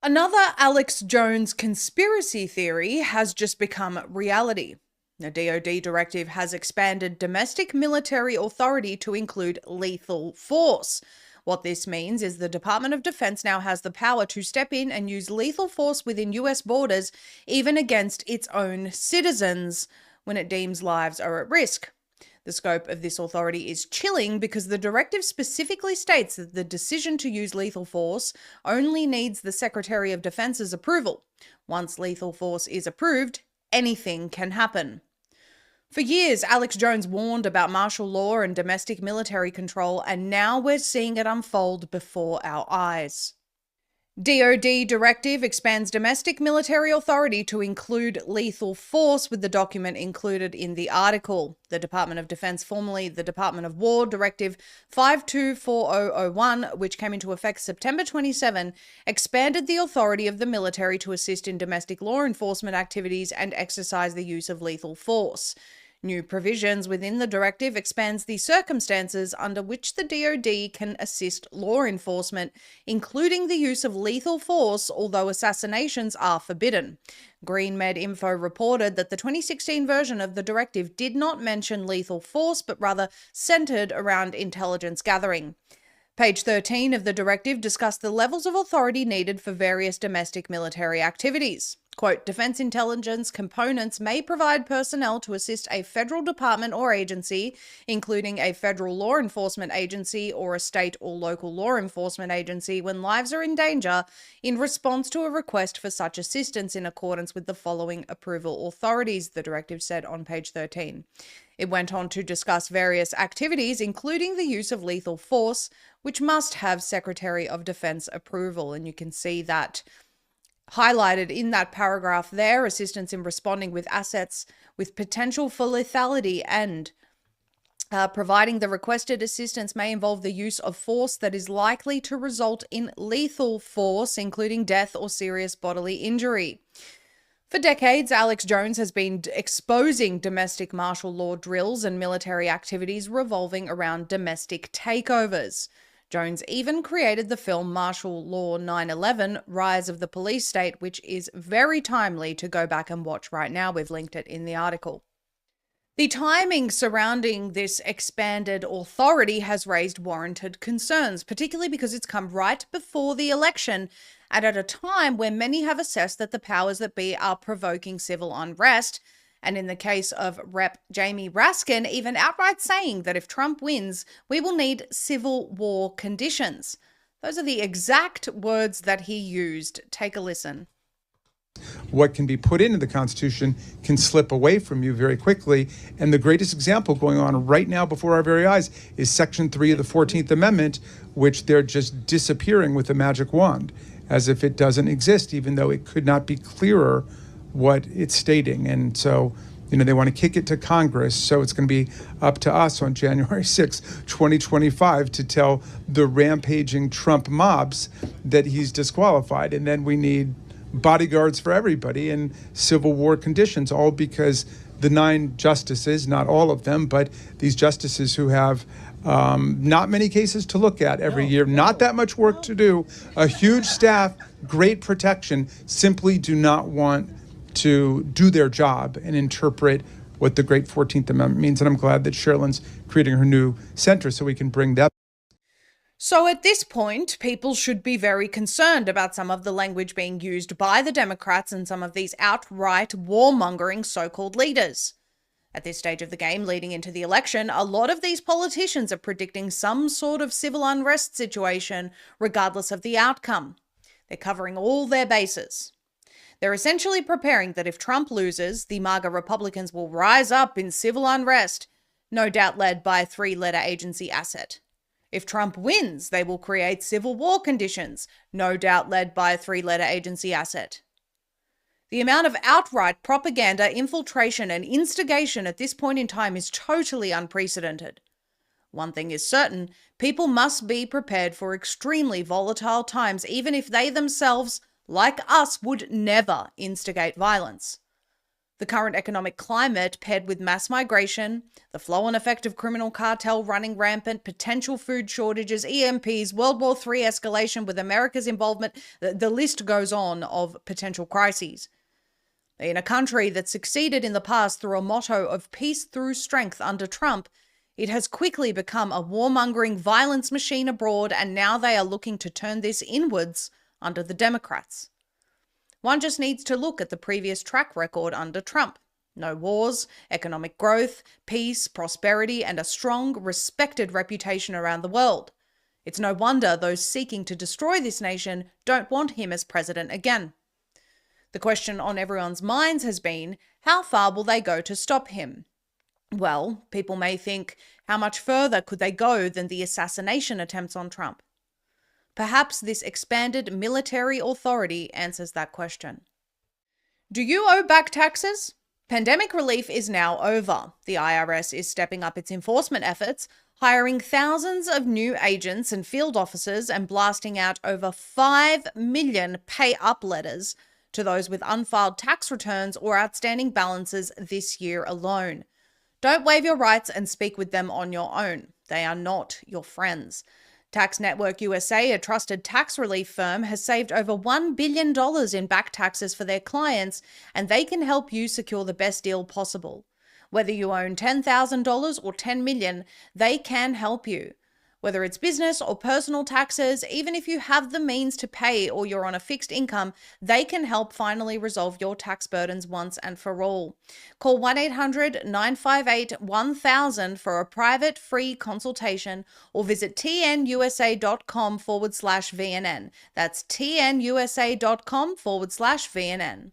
Another Alex Jones conspiracy theory has just become reality. The DoD directive has expanded domestic military authority to include lethal force. What this means is the Department of Defense now has the power to step in and use lethal force within US borders, even against its own citizens, when it deems lives are at risk. The scope of this authority is chilling because the directive specifically states that the decision to use lethal force only needs the Secretary of Defense's approval. Once lethal force is approved, anything can happen. For years, Alex Jones warned about martial law and domestic military control, and now we're seeing it unfold before our eyes. DoD directive expands domestic military authority to include lethal force, with the document included in the article. The Department of Defense, formerly the Department of War, Directive 524001, which came into effect September 27, expanded the authority of the military to assist in domestic law enforcement activities and exercise the use of lethal force. New provisions within the directive expands the circumstances under which the DoD can assist law enforcement, including the use of lethal force, although assassinations are forbidden. GreenMed Info reported that the 2016 version of the directive did not mention lethal force, but rather centered around intelligence gathering. Page 13 of the directive discussed the levels of authority needed for various domestic military activities. Quote, defense intelligence components may provide personnel to assist a federal department or agency, including a federal law enforcement agency or a state or local law enforcement agency, when lives are in danger, in response to a request for such assistance in accordance with the following approval authorities, the directive said on page 13. It went on to discuss various activities, including the use of lethal force, which must have Secretary of Defense approval. And you can see that highlighted in that paragraph there: assistance in responding with assets with potential for lethality, and providing the requested assistance may involve the use of force that is likely to result in lethal force, including death or serious bodily injury. For decades, Alex Jones has been exposing domestic martial law drills and military activities revolving around domestic takeovers. Jones even created the film Martial Law 9/11, Rise of the Police State, which is very timely to go back and watch right now. We've linked it in the article. The timing surrounding this expanded authority has raised warranted concerns, particularly because it's come right before the election and at a time where many have assessed that the powers that be are provoking civil unrest. And in the case of Rep. Jamie Raskin, even outright saying that if Trump wins, we will need civil war conditions. Those are the exact words that he used. Take a listen. What can be put into the Constitution can slip away from you very quickly. And the greatest example going on right now before our very eyes is Section 3 of the 14th Amendment, which they're just disappearing with a magic wand, as if it doesn't exist, even though it could not be clearer what it's stating. And so, they want to kick it to Congress. So it's going to be up to us on January 6, 2025 to tell the rampaging Trump mobs that he's disqualified. And then we need bodyguards for everybody and civil war conditions, all because the 9 justices, not all of them, but these justices who have not many cases to look at every year, not that much work to do, a huge staff, great protection, simply do not want to do their job and interpret what the great 14th Amendment means. And I'm glad that Sherilyn's creating her new center so we can bring that. So at this point, people should be very concerned about some of the language being used by the Democrats and some of these outright warmongering so-called leaders. At this stage of the game, leading into the election, a lot of these politicians are predicting some sort of civil unrest situation, regardless of the outcome. They're covering all their bases. They're essentially preparing that if Trump loses, the MAGA Republicans will rise up in civil unrest, no doubt led by a 3-letter agency asset. If Trump wins, they will create civil war conditions, no doubt led by a 3-letter agency asset. The amount of outright propaganda, infiltration, and instigation at this point in time is totally unprecedented. One thing is certain, people must be prepared for extremely volatile times, even if they themselves, like us, would never instigate violence. The current economic climate, paired with mass migration, the flow-on effect of criminal cartel running rampant, potential food shortages, EMPs, World War III escalation with America's involvement, the list goes on of potential crises. In a country that succeeded in the past through a motto of peace through strength under Trump, it has quickly become a warmongering violence machine abroad, and now they are looking to turn this inwards under the Democrats. One just needs to look at the previous track record under Trump. No wars, economic growth, peace, prosperity, and a strong, respected reputation around the world. It's no wonder those seeking to destroy this nation don't want him as president again. The question on everyone's minds has been, how far will they go to stop him? Well, people may think, how much further could they go than the assassination attempts on Trump? Perhaps this expanded military authority answers that question. Do you owe back taxes? Pandemic relief is now over. The IRS is stepping up its enforcement efforts, hiring thousands of new agents and field officers and blasting out over 5 million pay-up letters to those with unfiled tax returns or outstanding balances this year alone. Don't waive your rights and speak with them on your own. They are not your friends. Tax Network USA, a trusted tax relief firm, has saved over $1 billion in back taxes for their clients, and they can help you secure the best deal possible. Whether you own $10,000 or $10 million, they can help you. Whether it's business or personal taxes, even if you have the means to pay or you're on a fixed income, they can help finally resolve your tax burdens once and for all. Call 1-800-958-1000 for a private free consultation or visit tnusa.com/VNN. That's tnusa.com/VNN.